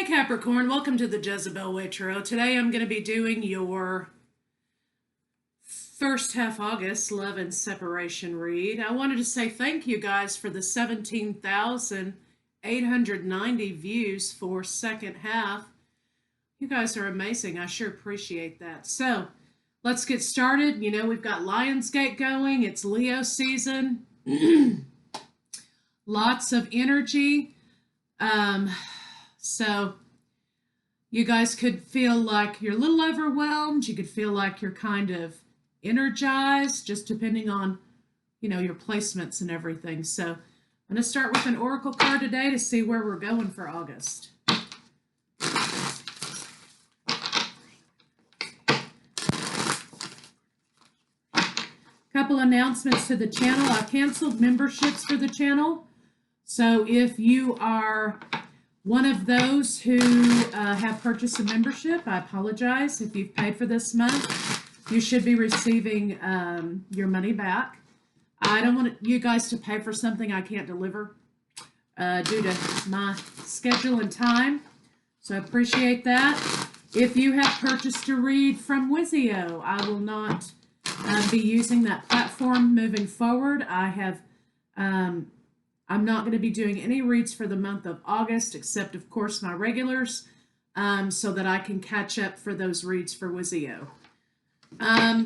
Capricorn, welcome to the Jezebel Way Tarot. Today I'm going to be doing your first half August love and separation read. I wanted to say thank you guys for the 17,890 views for second half. You guys are amazing. I sure appreciate that. So let's get started. You know, we've got Lionsgate going. It's Leo season. Lots of energy. So you guys could feel like you're a little overwhelmed. You could feel like you're kind of energized, just depending on, you know, your placements and everything. So I'm going to start with an oracle card today to see where we're going for August. Couple announcements to the channel. I've canceled memberships for the channel. So if you are one of those who have purchased a membership, I apologize. If you've paid for this month, you should be receiving your money back. I don't want you guys to pay for something I can't deliver due to my schedule and time. So I appreciate that. If you have purchased a read from Wizio, I will not be using that platform moving forward. I'm not going to be doing any reads for the month of August, except, of course, my regulars, so that I can catch up for those reads for Wizio.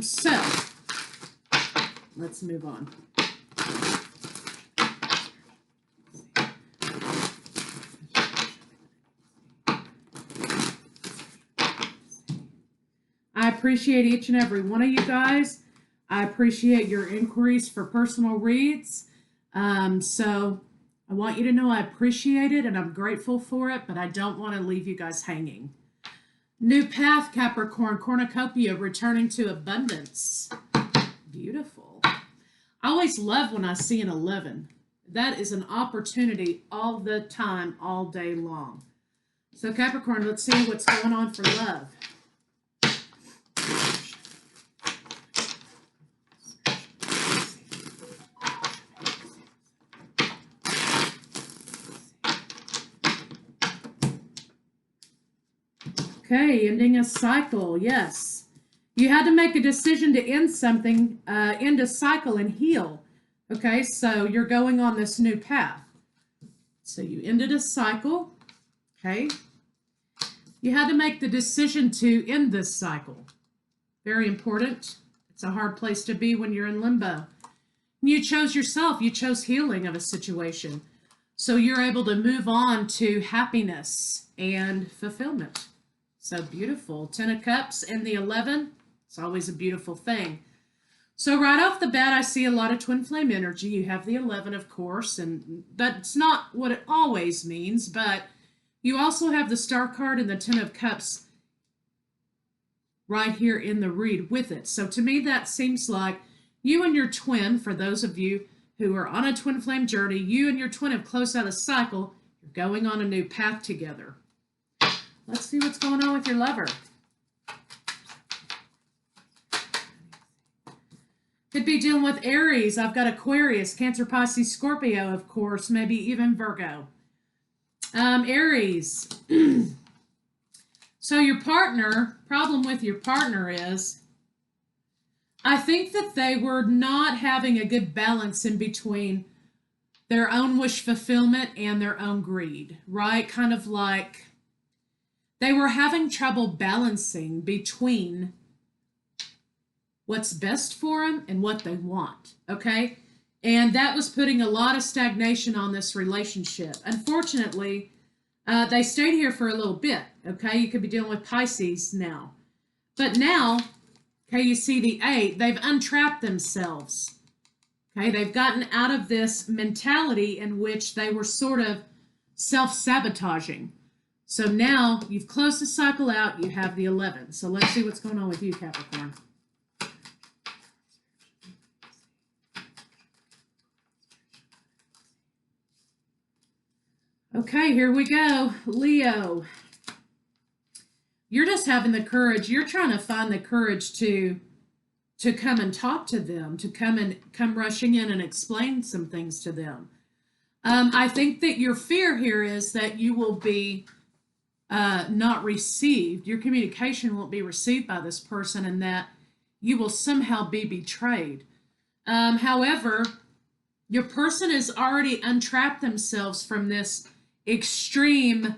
So, let's move on. I appreciate each and every one of you guys. I appreciate your inquiries for personal reads. So I want you to know I appreciate it and I'm grateful for it, but I don't want to leave you guys hanging. New path, Capricorn, cornucopia, returning to abundance. Beautiful. I always love when I see an 11. That is an opportunity all the time, all day long. So Capricorn, let's see what's going on for love. Okay, ending a cycle, yes. You had to make a decision to end something, end a cycle and heal. Okay, so you're going on this new path. So you ended a cycle, okay? You had to make the decision to end this cycle. Very important. It's a hard place to be when you're in limbo. You chose yourself. You chose healing of a situation. So you're able to move on to happiness and fulfillment. So beautiful. 10 of Cups and the 11. It's always a beautiful thing. So right off the bat, I see a lot of twin flame energy. You have the 11, of course, and that's not what it always means, but you also have the Star card and the 10 of Cups right here in the read with it. So to me, that seems like you and your twin, for those of you who are on a twin flame journey, you and your twin have closed out a cycle. You're going on a new path together. Let's see what's going on with your lover. Could be dealing with Aries. I've got Aquarius, Cancer, Pisces, Scorpio, of course, maybe even Virgo. Aries. So your partner, problem with your partner is, I think that they were not having a good balance in between their own wish fulfillment and their own greed, right? Kind of like they were having trouble balancing between what's best for them and what they want, okay? And that was putting a lot of stagnation on this relationship. Unfortunately, they stayed here for a little bit, okay? You could be dealing with Pisces now. But now, okay, you see the 8, they've untrapped themselves, okay? They've gotten out of this mentality in which they were sort of self-sabotaging. So now you've closed the cycle out, you have the 11. So let's see what's going on with you, Capricorn. Okay, here we go. Leo. You're just having the courage. You're trying to find the courage to come and talk to them, to come rushing in and explain some things to them. I think that your fear here is that you will be not received. Your communication won't be received by this person, and that you will somehow be betrayed. However, your person has already untrapped themselves from this extreme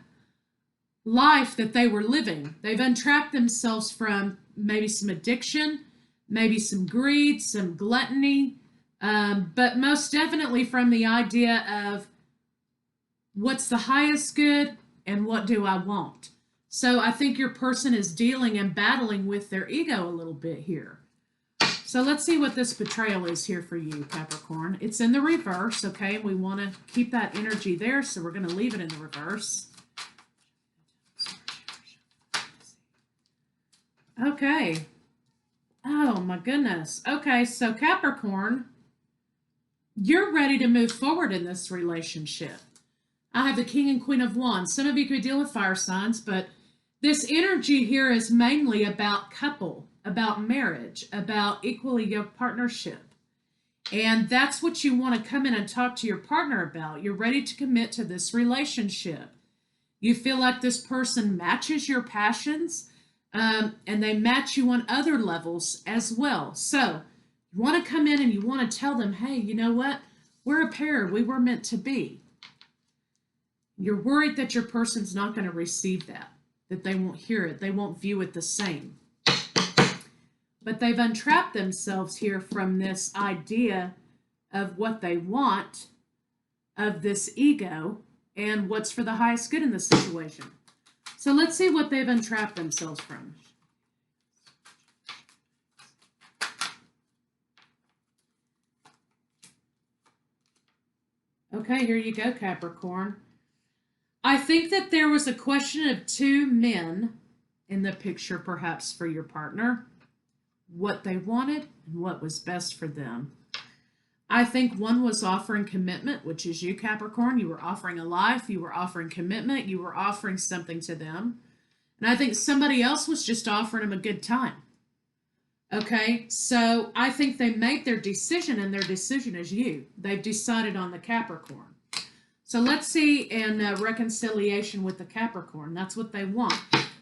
life that they were living. They've untrapped themselves from maybe some addiction, maybe some greed, some gluttony, but most definitely from the idea of what's the highest good and what do I want. So I think your person is dealing and battling with their ego a little bit here. So let's see what this betrayal is here for you, Capricorn. It's in the reverse, okay? We want to keep that energy there, so we're going to leave it in the reverse. Okay. Oh, my goodness. Okay, so Capricorn, you're ready to move forward in this relationship. I have the King and Queen of Wands. Some of you could deal with fire signs, but this energy here is mainly about couple, about marriage, about equally yoked partnership. And that's what you want to come in and talk to your partner about. You're ready to commit to this relationship. You feel like this person matches your passions, and they match you on other levels as well. So you want to come in and you want to tell them, hey, you know what? We're a pair. We were meant to be. You're worried that your person's not going to receive that they won't hear it. They won't view it the same. But they've untrapped themselves here from this idea of what they want, of this ego, and what's for the highest good in the situation. So let's see what they've untrapped themselves from. Okay, here you go, Capricorn. I think that there was a question of two men in the picture, perhaps, for your partner. What they wanted and what was best for them. I think one was offering commitment, which is you, Capricorn. You were offering a life. You were offering commitment. You were offering something to them. And I think somebody else was just offering them a good time. Okay, so I think they made their decision, and their decision is you. They've decided on the Capricorn. So let's see in reconciliation with the Capricorn. That's what they want.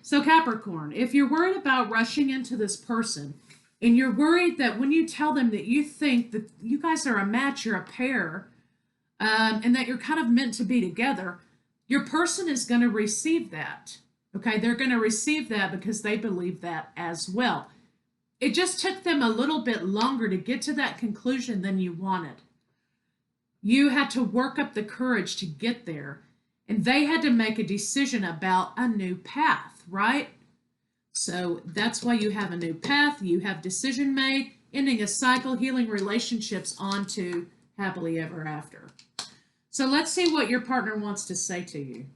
So Capricorn, if you're worried about rushing into this person, and you're worried that when you tell them that you think that you guys are a match, you're a pair, and that you're kind of meant to be together, your person is going to receive that. Okay, they're going to receive that because they believe that as well. It just took them a little bit longer to get to that conclusion than you wanted. You had to work up the courage to get there, and they had to make a decision about a new path, right? So that's why you have a new path. You have decision made, ending a cycle, healing relationships on to happily ever after. So let's see what your partner wants to say to you.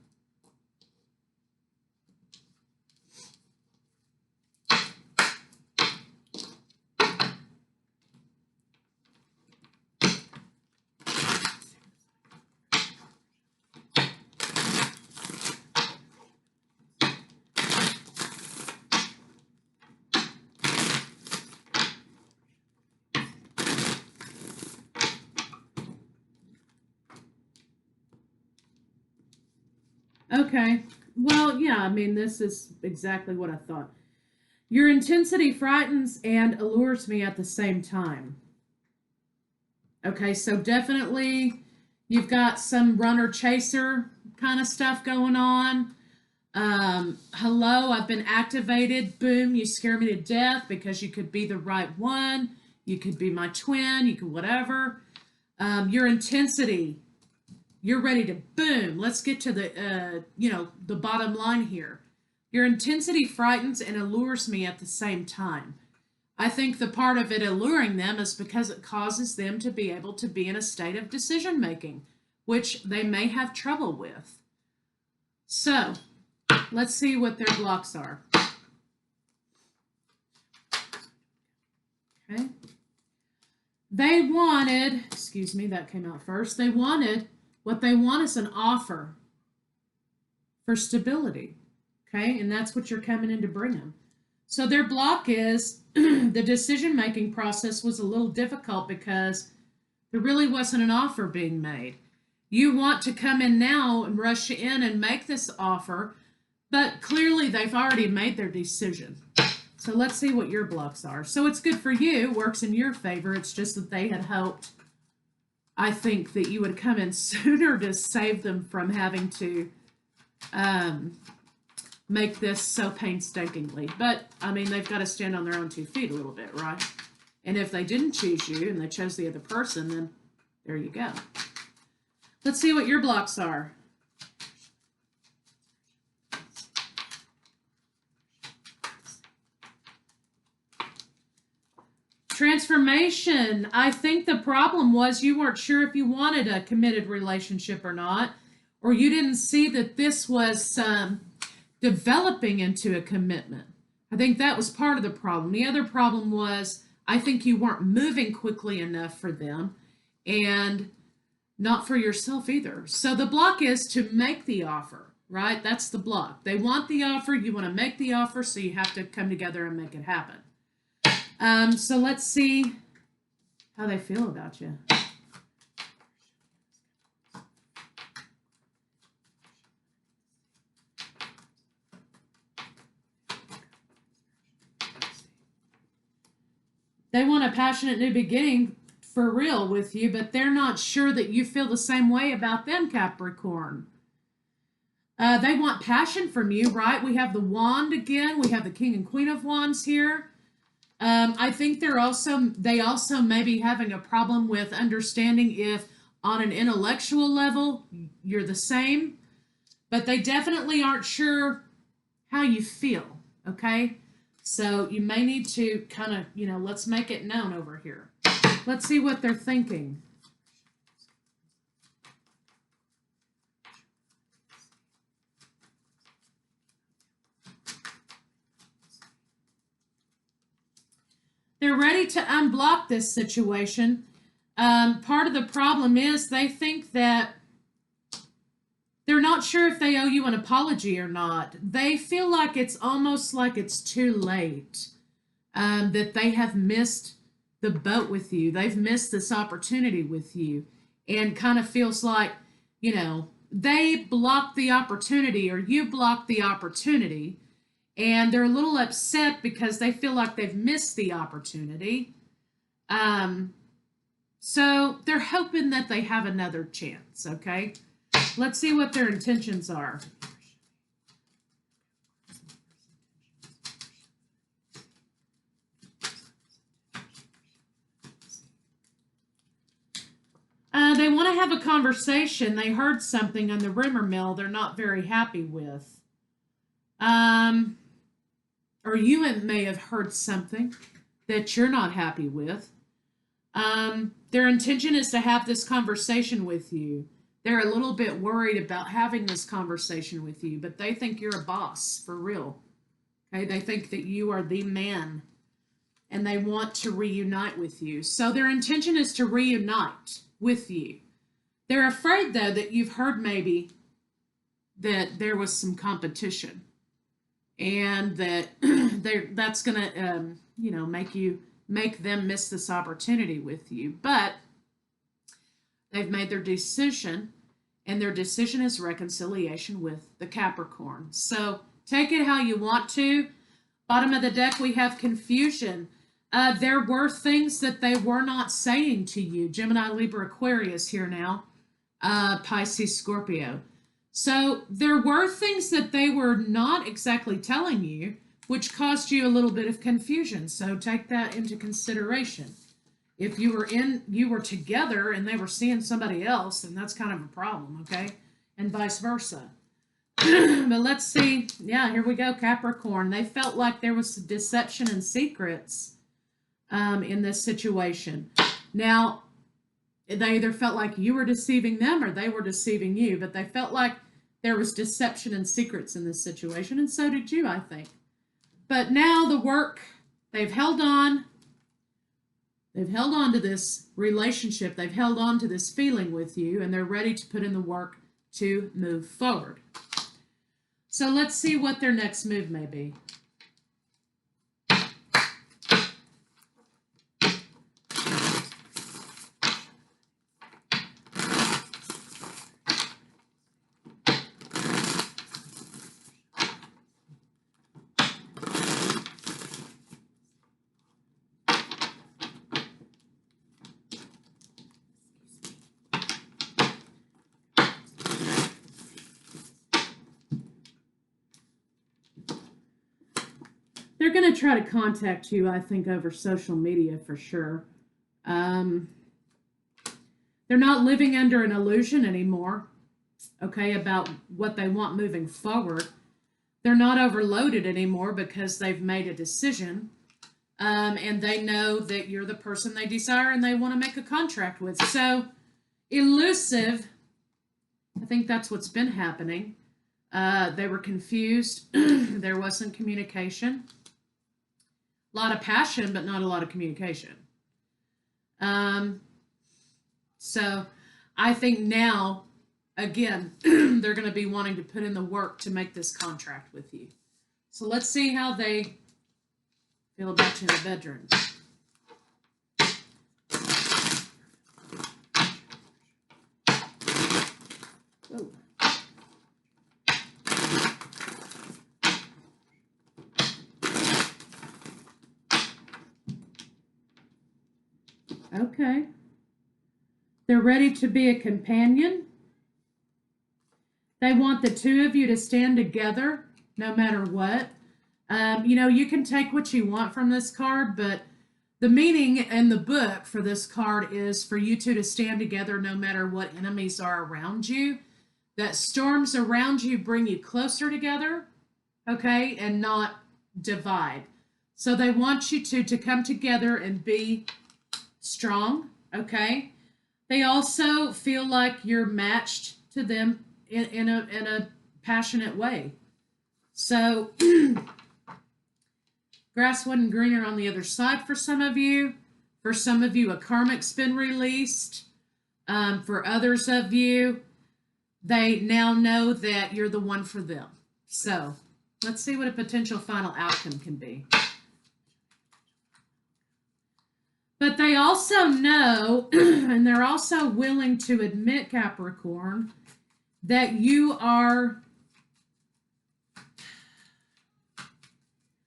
Okay. Well, yeah, I mean, this is exactly what I thought. Your intensity frightens and allures me at the same time. Okay, so definitely you've got some runner-chaser kind of stuff going on. Hello, I've been activated. Boom, you scare me to death because you could be the right one. You could be my twin. You could whatever. Your intensity. You're ready to boom. Let's get to the, the bottom line here. Your intensity frightens and allures me at the same time. I think the part of it alluring them is because it causes them to be able to be in a state of decision making, which they may have trouble with. So let's see what their blocks are. Okay. They wanted, excuse me, that came out first. What they want is an offer for stability, okay? And that's what you're coming in to bring them. So their block is the decision-making process was a little difficult because there really wasn't an offer being made. You want to come in now and rush in and make this offer, But clearly they've already made their decision. So let's see what your blocks are. So it's good for you, works in your favor. It's just that they had hoped, I think, that you would come in sooner to save them from having to make this so painstakingly. But, I mean, they've got to stand on their own 2 feet a little bit, right? And if they didn't choose you and they chose the other person, then there you go. Let's see what your blocks are. Transformation. I think the problem was you weren't sure if you wanted a committed relationship or not, or you didn't see that this was developing into a commitment. I think that was part of the problem. The other problem was I think you weren't moving quickly enough for them and not for yourself either. So the block is to make the offer, right? That's the block. They want the offer. You want to make the offer, so you have to come together and make it happen. So let's see how they feel about you. They want a passionate new beginning for real with you, but they're not sure that you feel the same way about them, Capricorn. They want passion from you, right? We have the wand again. We have the King and Queen of Wands here. I think they also may be having a problem with understanding if on an intellectual level you're the same, but they definitely aren't sure how you feel, okay? So you may need to kind of, let's make it known over here. Let's see what they're thinking. They're ready to unblock this situation. Part of the problem is they think that they're not sure if they owe you an apology or not. They feel like it's almost like it's too late, that they have missed the boat with you. They've missed this opportunity with you, and kind of feels like, they blocked the opportunity or you blocked the opportunity. And they're a little upset because they feel like they've missed the opportunity. So they're hoping that they have another chance, okay? Let's see what their intentions are. They want to have a conversation. They heard something on the rumor mill they're not very happy with. Or you may have heard something that you're not happy with. Their intention is to have this conversation with you. They're a little bit worried about having this conversation with you, but they think you're a boss for real. Okay, they think that you are the man, and they want to reunite with you. So their intention is to reunite with you. They're afraid, though, that you've heard maybe that there was some competition, and that that's going to, make them miss this opportunity with you. But they've made their decision, and their decision is reconciliation with the Capricorn. So take it how you want to. Bottom of the deck, we have confusion. There were things that they were not saying to you. Gemini, Libra, Aquarius here now. Pisces, Scorpio. So there were things that they were not exactly telling you, which caused you a little bit of confusion. So take that into consideration. If you were together and they were seeing somebody else, then that's kind of a problem, okay? And vice versa. But let's see. Yeah, here we go, Capricorn. They felt like there was deception and secrets in this situation. Now, they either felt like you were deceiving them or they were deceiving you, but they felt like there was deception and secrets in this situation, and so did you, I think. But now the work, they've held on to this relationship, they've held on to this feeling with you, and they're ready to put in the work to move forward. So let's see what their next move may be. They're going to try to contact you, I think, over social media for sure. They're not living under an illusion anymore, okay, about what they want moving forward. They're not overloaded anymore because they've made a decision, and they know that you're the person they desire and they want to make a contract with. So, elusive, I think that's what's been happening. They were confused. There wasn't communication. A lot of passion, but not a lot of communication. So I think now, again, they're going to be wanting to put in the work to make this contract with you. So let's see how they feel about you in the bedroom. Oh. Okay. They're ready to be a companion. They want the two of you to stand together no matter what. You know, you can take what you want from this card, but the meaning in the book for this card is for you two to stand together no matter what enemies are around you. That storms around you bring you closer together, okay, and not divide. So they want you to come together and be strong, okay? They also feel like you're matched to them in a passionate way. So grass wasn't greener on the other side for some of you. For some of you, a karmic's been released. For others of you, they now know that you're the one for them. So let's see what a potential final outcome can be. But they also know, and they're also willing to admit, Capricorn, that you are,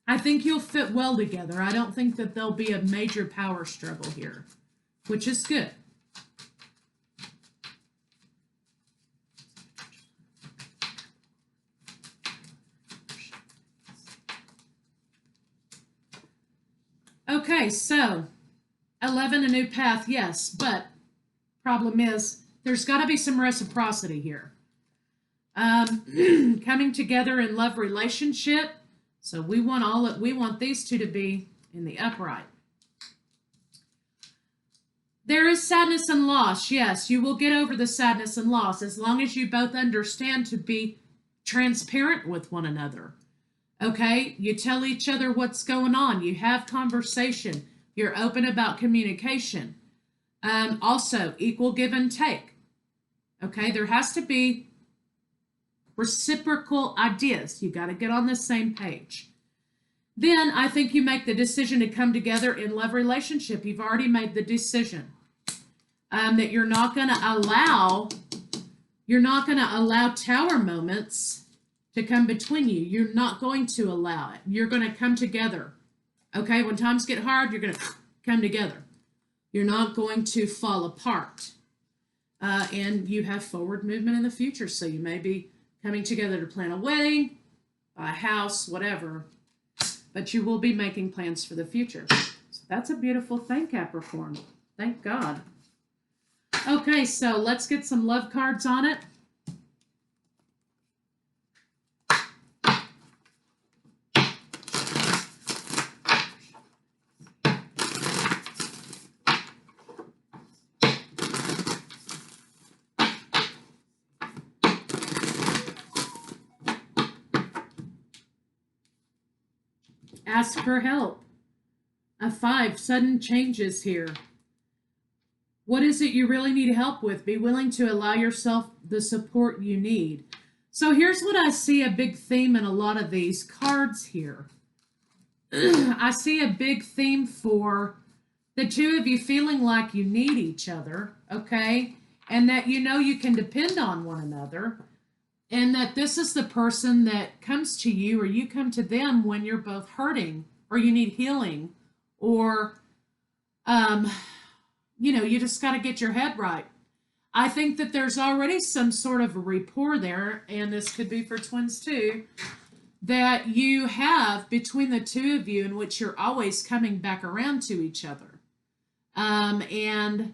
I think you'll fit well together. I don't think that there'll be a major power struggle here, which is good. Okay, so 11, a new path, yes, but problem is there's got to be some reciprocity here. Coming together in love relationship. So we want these two to be in the upright. There is sadness and loss. Yes, you will get over the sadness and loss as long as you both understand to be transparent with one another. Okay, you tell each other what's going on. You have conversation. You're open about communication. Also, equal give and take. Okay, there has to be reciprocal ideas. You got to get on the same page. Then I think you make the decision to come together in love relationship. You've already made the decision that you're not going to allow tower moments to come between you. You're not going to allow it. You're going to come together. Okay, when times get hard, you're going to come together. You're not going to fall apart. And you have forward movement in the future. So you may be coming together to plan a wedding, buy a house, whatever. But you will be making plans for the future. So that's a beautiful thing, Capricorn. Thank God. Okay, so let's get some love cards on it. Ask for help. A 5, sudden changes here. What is it you really need help with? Be willing to allow yourself the support you need. So here's what I see a big theme in a lot of these cards here. I see a big theme for the two of you feeling like you need each other, okay? And that you know you can depend on one another. And that this is the person that comes to you or you come to them when you're both hurting or you need healing or, you know, you just got to get your head right. I think that there's already some sort of a rapport there, and this could be for twins too. that you have between the two of you, in which you're always coming back around to each other. And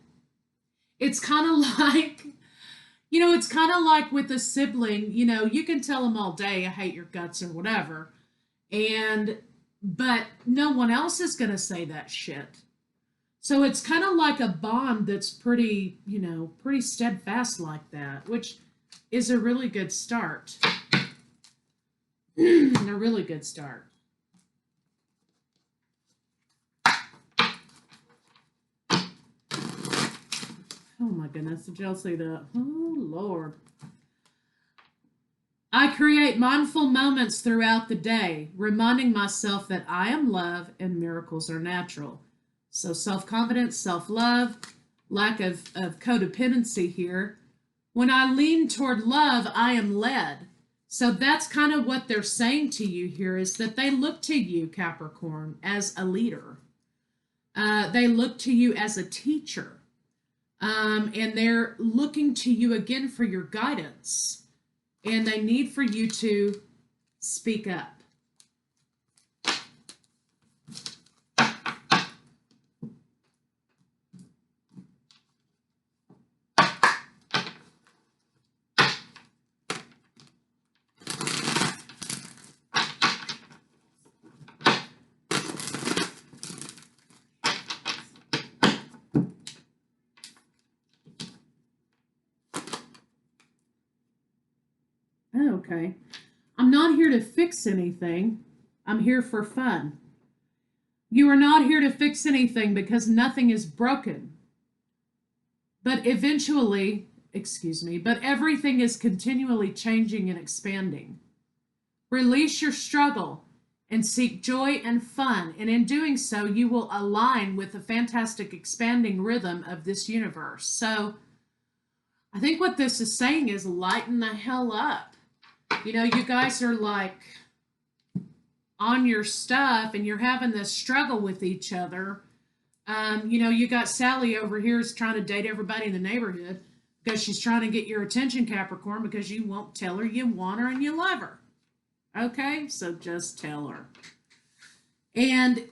it's kind of like, it's kind of like with a sibling, you can tell them all day, I hate your guts or whatever. But no one else is going to say that shit. So it's kind of like a bond that's pretty, pretty steadfast like that, which is a really good start. A really good start. Oh my goodness, did y'all see that? Oh Lord. I create mindful moments throughout the day, reminding myself that I am love and miracles are natural. So self-confidence, self-love, lack of codependency here. When I lean toward love, I am led. So that's kind of what they're saying to you here, is that they look to you, Capricorn, as a leader. They look to you as a teacher. And they're looking to you again for your guidance. And they need for you to speak up. Okay. I'm not here to fix anything. I'm here for fun. You are not here to fix anything because nothing is broken. But everything is continually changing and expanding. Release your struggle and seek joy and fun. And in doing so, you will align with the fantastic expanding rhythm of this universe. So I think what this is saying is lighten the hell up. You guys are like on your stuff and you're having this struggle with each other. You got Sally over here is trying to date everybody in the neighborhood because she's trying to get your attention, Capricorn, because you won't tell her you want her and you love her. Okay, so just tell her. And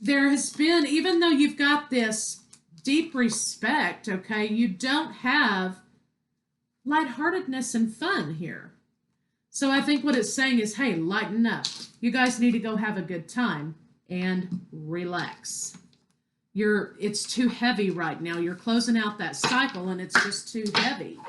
there has been, even though you've got this deep respect, okay, you don't have lightheartedness and fun here. So I think what it's saying is, hey, lighten up. You guys need to go have a good time and relax. It's too heavy right now. You're closing out that cycle and it's just too heavy.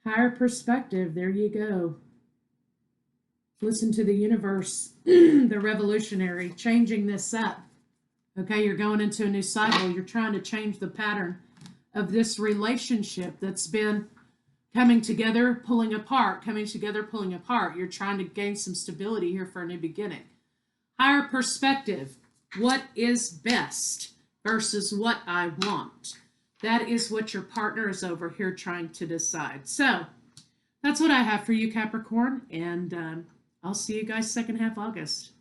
Higher perspective, there you go. Listen to the universe, the revolutionary, changing this up. Okay, you're going into a new cycle. You're trying to change the pattern of this relationship that's been coming together, pulling apart, coming together, pulling apart. You're trying to gain some stability here for a new beginning. Higher perspective, what is best versus what I want. That is what your partner is over here trying to decide. So that's what I have for you, Capricorn, and I'll see you guys second half August.